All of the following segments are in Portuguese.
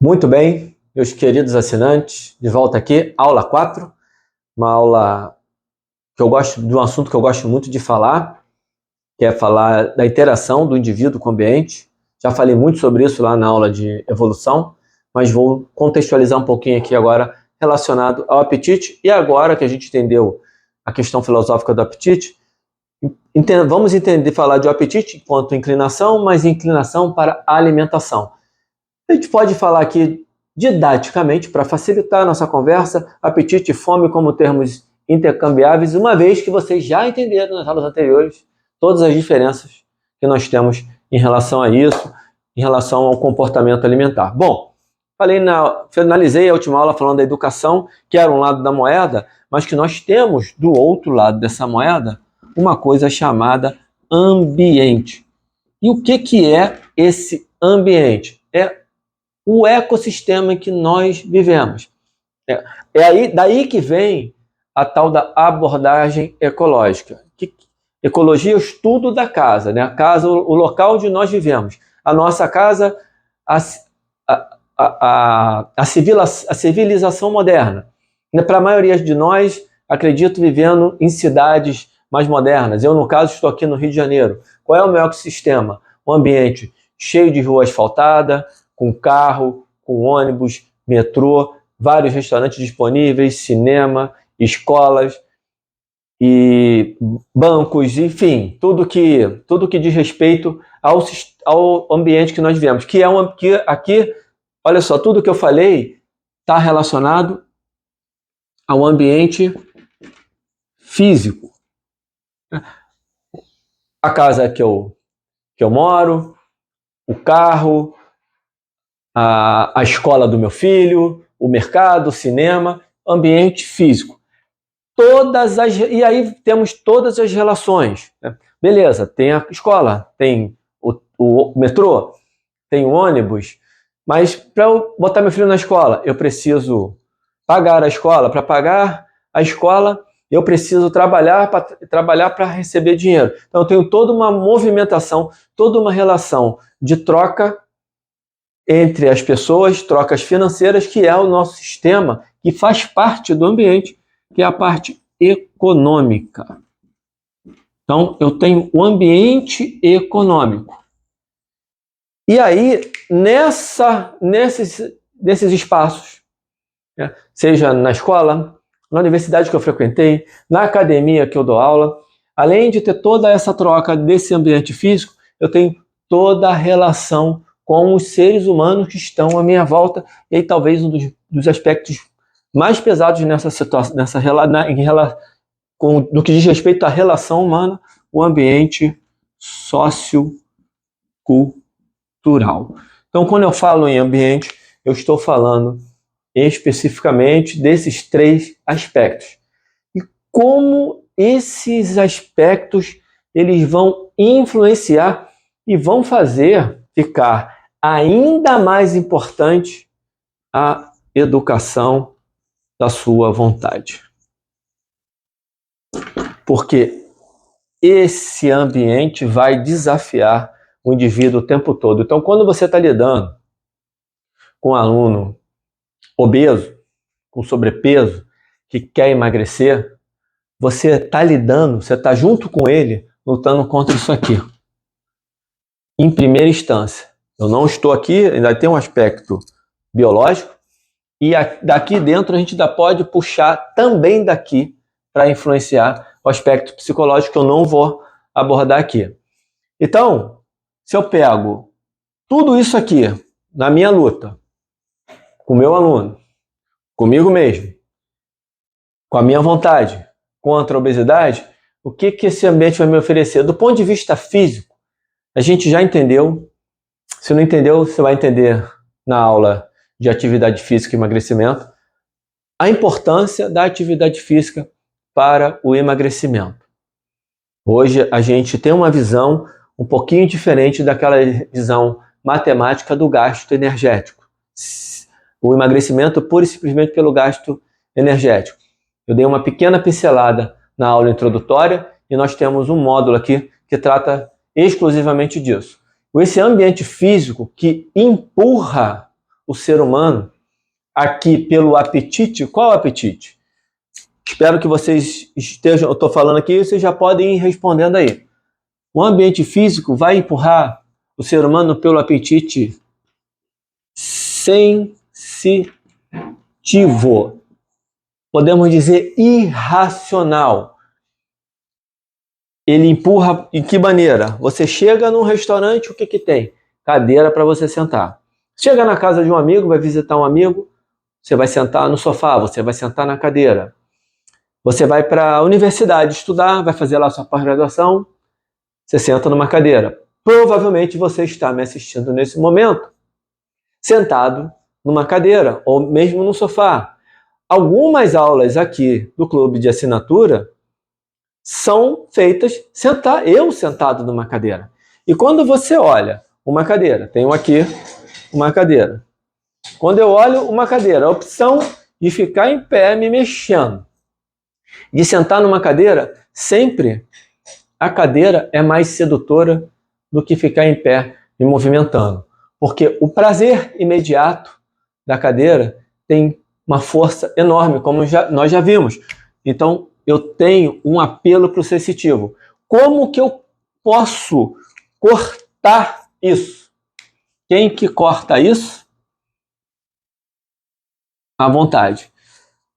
Muito bem, meus queridos assinantes, de volta aqui, aula 4, uma aula que eu gosto de um assunto que eu gosto muito de falar, que é falar da interação do indivíduo com o ambiente. Já falei muito sobre isso lá na aula de evolução, mas vou contextualizar um pouquinho aqui agora relacionado ao apetite. E agora que a gente entendeu a questão filosófica do apetite, vamos falar de apetite enquanto inclinação, mas inclinação para a alimentação. A gente pode falar aqui didaticamente, para facilitar a nossa conversa, apetite e fome como termos intercambiáveis, uma vez que vocês já entenderam nas aulas anteriores todas as diferenças que nós temos em relação a isso, em relação ao comportamento alimentar. Bom, finalizei a última aula falando da educação, que era um lado da moeda, mas que nós temos do outro lado dessa moeda uma coisa chamada ambiente. E o que é esse ambiente? É o ecossistema em que nós vivemos. Daí que vem a tal da abordagem ecológica. Ecologia é o estudo da casa, né? A casa, o local onde nós vivemos. A nossa casa, a civilização moderna. Para a maioria de nós, acredito vivendo em cidades mais modernas. Eu, no caso, estou aqui no Rio de Janeiro. Qual é o meu ecossistema? Um ambiente cheio de rua asfaltada, com carro, com ônibus, metrô, vários restaurantes disponíveis, cinema, escolas e bancos, enfim, tudo que diz respeito ao ambiente que nós vivemos, que aqui, olha só, tudo que eu falei está relacionado ao ambiente físico. A casa que eu moro, o carro, a escola do meu filho, o mercado, o cinema, ambiente físico. E aí temos todas as relações. Né? Beleza, tem a escola, tem o metrô, tem o ônibus, mas para eu botar meu filho na escola, eu preciso pagar a escola. Para pagar a escola, eu preciso trabalhar para receber dinheiro. Então eu tenho toda uma movimentação, toda uma relação de troca entre as pessoas, trocas financeiras, que é o nosso sistema, que faz parte do ambiente, que é a parte econômica. Então, eu tenho o ambiente econômico. E aí, nesses espaços, né, seja na escola, na universidade que eu frequentei, na academia que eu dou aula, além de ter toda essa troca desse ambiente físico, eu tenho toda a relação com os seres humanos que estão à minha volta, e aí talvez um dos aspectos mais pesados nessa situação, no que diz respeito à relação humana, o ambiente sociocultural. Então, quando eu falo em ambiente, eu estou falando especificamente desses 3 aspectos. E como esses aspectos eles vão influenciar e vão fazer ficar ainda mais importante a educação da sua vontade. Porque esse ambiente vai desafiar o indivíduo o tempo todo. Então, quando você está lidando com um aluno obeso, com sobrepeso, que quer emagrecer, você está junto com ele, lutando contra isso aqui. Em primeira instância, eu não estou aqui, ainda tem um aspecto biológico, e daqui dentro a gente ainda pode puxar também daqui para influenciar o aspecto psicológico que eu não vou abordar aqui. Então, se eu pego tudo isso aqui na minha luta, com o meu aluno, comigo mesmo, com a minha vontade, contra a obesidade, o que esse ambiente vai me oferecer? Do ponto de vista físico, a gente já entendeu. Se não entendeu, você vai entender na aula de atividade física e emagrecimento, a importância da atividade física para o emagrecimento. Hoje a gente tem uma visão um pouquinho diferente daquela visão matemática do gasto energético. O emagrecimento pura e simplesmente pelo gasto energético. Eu dei uma pequena pincelada na aula introdutória e nós temos um módulo aqui que trata exclusivamente disso. Esse ambiente físico que empurra o ser humano aqui pelo apetite. Qual apetite? Espero que vocês estejam, eu estou falando aqui, vocês já podem ir respondendo aí. O ambiente físico vai empurrar o ser humano pelo apetite sensitivo. Podemos dizer irracional. Ele empurra em que maneira? Você chega num restaurante, o que que tem? Cadeira para você sentar. Chega na casa de um amigo, vai visitar um amigo, você vai sentar no sofá, você vai sentar na cadeira. Você vai para a universidade estudar, vai fazer lá sua pós-graduação, você senta numa cadeira. Provavelmente você está me assistindo nesse momento, sentado numa cadeira, ou mesmo no sofá. Algumas aulas aqui do clube de assinatura são feitas eu sentado numa cadeira. E quando você olha uma cadeira, tenho aqui uma cadeira. Quando eu olho uma cadeira, a opção de ficar em pé me mexendo, de sentar numa cadeira, sempre a cadeira é mais sedutora do que ficar em pé me movimentando. Porque o prazer imediato da cadeira tem uma força enorme, como nós já vimos. Então, eu tenho um apelo para o sensitivo. Como que eu posso cortar isso? Quem que corta isso? À vontade.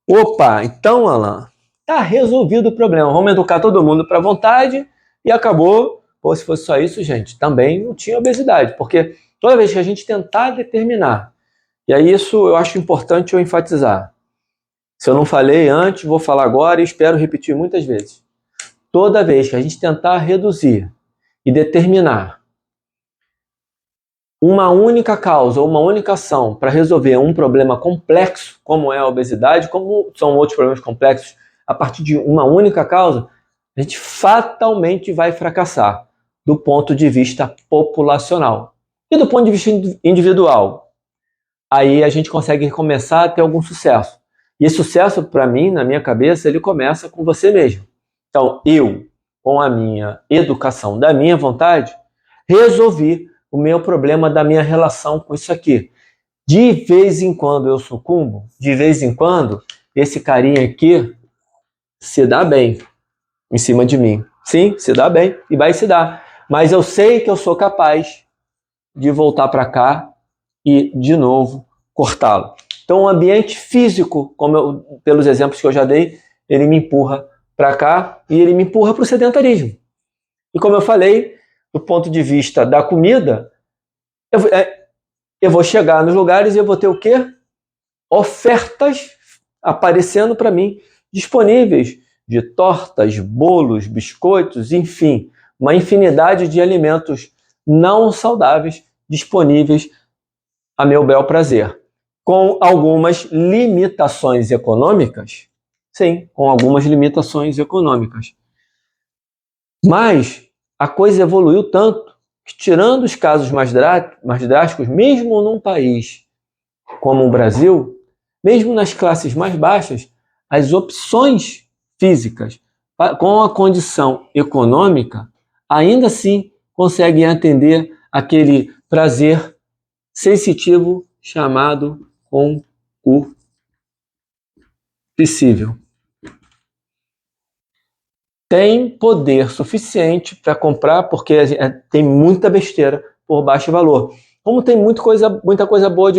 Opa, então, Alan, tá resolvido o problema. Vamos educar todo mundo para a vontade e acabou. Pô, se fosse só isso, gente, também não tinha obesidade. Porque toda vez que a gente tentar determinar, e aí isso eu acho importante eu enfatizar. Se eu não falei antes, vou falar agora e espero repetir muitas vezes. Toda vez que a gente tentar reduzir e determinar uma única causa ou uma única ação para resolver um problema complexo, como é a obesidade, como são outros problemas complexos, a partir de uma única causa, a gente fatalmente vai fracassar do ponto de vista populacional. E do ponto de vista individual, aí a gente consegue começar a ter algum sucesso. E esse sucesso, para mim, na minha cabeça, ele começa com você mesmo. Então, eu, com a minha educação, da minha vontade, resolvi o meu problema da minha relação com isso aqui. De vez em quando eu sucumbo, de vez em quando, esse carinha aqui se dá bem em cima de mim. Sim, se dá bem e vai se dar. Mas eu sei que eu sou capaz de voltar para cá e, de novo, cortá-lo. Então, o ambiente físico, pelos exemplos que eu já dei, ele me empurra para cá e ele me empurra para o sedentarismo. E como eu falei, do ponto de vista da comida, eu vou chegar nos lugares e eu vou ter o quê? Ofertas aparecendo para mim, disponíveis de tortas, bolos, biscoitos, enfim, uma infinidade de alimentos não saudáveis disponíveis a meu bel prazer. Com algumas limitações econômicas, sim, com algumas limitações econômicas. Mas a coisa evoluiu tanto que, tirando os casos mais drásticos, mesmo num país como o Brasil, mesmo nas classes mais baixas, as opções físicas com a condição econômica ainda assim conseguem atender aquele prazer sensitivo chamado concupiscível. Tem poder suficiente para comprar, porque tem muita besteira por baixo valor. Como tem muita coisa boa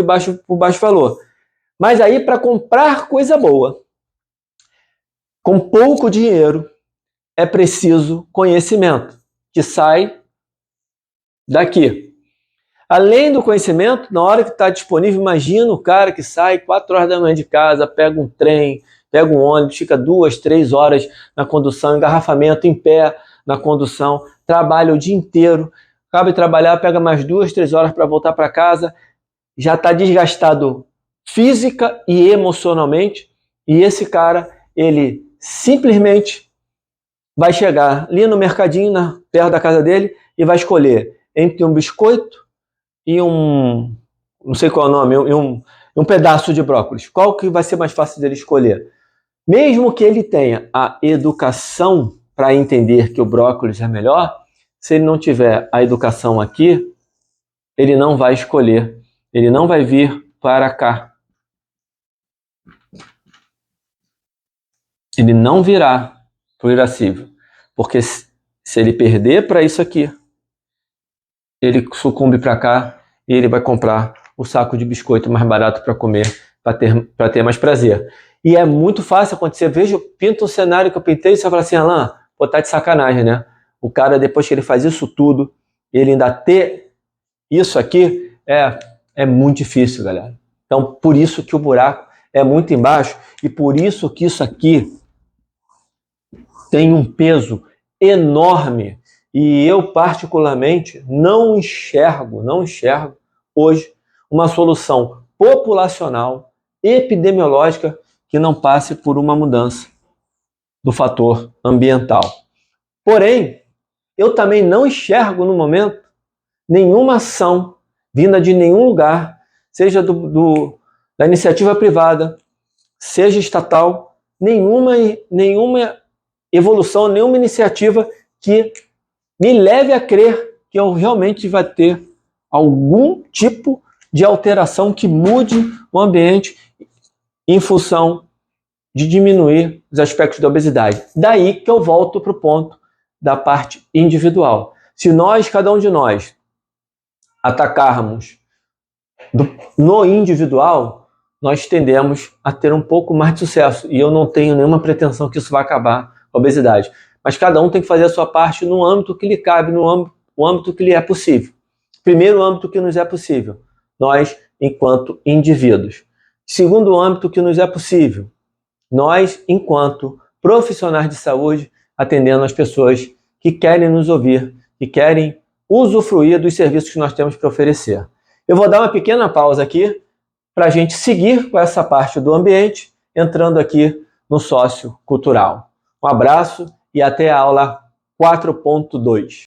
por baixo valor. Mas aí, para comprar coisa boa, com pouco dinheiro, é preciso conhecimento, que sai daqui. Além do conhecimento, na hora que está disponível, imagina o cara que sai 4 horas da manhã de casa, pega um trem, pega um ônibus, fica 2, 3 horas na condução, engarrafamento em pé na condução, trabalha o dia inteiro, acaba de trabalhar, pega mais 2, 3 horas para voltar para casa, já está desgastado física e emocionalmente, e esse cara, ele simplesmente vai chegar ali no mercadinho, perto da casa dele, e vai escolher entre um biscoito e não sei qual é o nome, um pedaço de brócolis. Qual que vai ser mais fácil dele escolher? Mesmo que ele tenha a educação para entender que o brócolis é melhor, se ele não tiver a educação aqui, ele não vai escolher, ele não vai vir para cá. Ele não virá para o irascível, porque se ele perder para isso aqui, ele sucumbe para cá e ele vai comprar o saco de biscoito mais barato para comer, para ter mais prazer. E é muito fácil acontecer. Veja, pinta um cenário que eu pintei e você fala assim, Alan, pô, tá de sacanagem, né? O cara, depois que ele faz isso tudo, ele ainda ter isso aqui, é muito difícil, galera. Então, por isso que o buraco é muito embaixo e por isso que isso aqui tem um peso enorme. E eu, particularmente, não enxergo hoje uma solução populacional, epidemiológica, que não passe por uma mudança do fator ambiental. Porém, eu também não enxergo, no momento, nenhuma ação vinda de nenhum lugar, seja da iniciativa privada, seja estatal, nenhuma evolução, nenhuma iniciativa que me leve a crer que eu realmente vai ter algum tipo de alteração que mude o ambiente em função de diminuir os aspectos da obesidade. Daí que eu volto para o ponto da parte individual. Se nós, cada um de nós, atacarmos no individual, nós tendemos a ter um pouco mais de sucesso. E eu não tenho nenhuma pretensão que isso vai acabar com a obesidade. Mas cada um tem que fazer a sua parte no âmbito que lhe cabe, no âmbito que lhe é possível. Primeiro âmbito que nos é possível, nós enquanto indivíduos. Segundo âmbito que nos é possível, nós enquanto profissionais de saúde, atendendo as pessoas que querem nos ouvir, que querem usufruir dos serviços que nós temos para oferecer. Eu vou dar uma pequena pausa aqui para a gente seguir com essa parte do ambiente, entrando aqui no sociocultural. Um abraço e até a aula 4.2.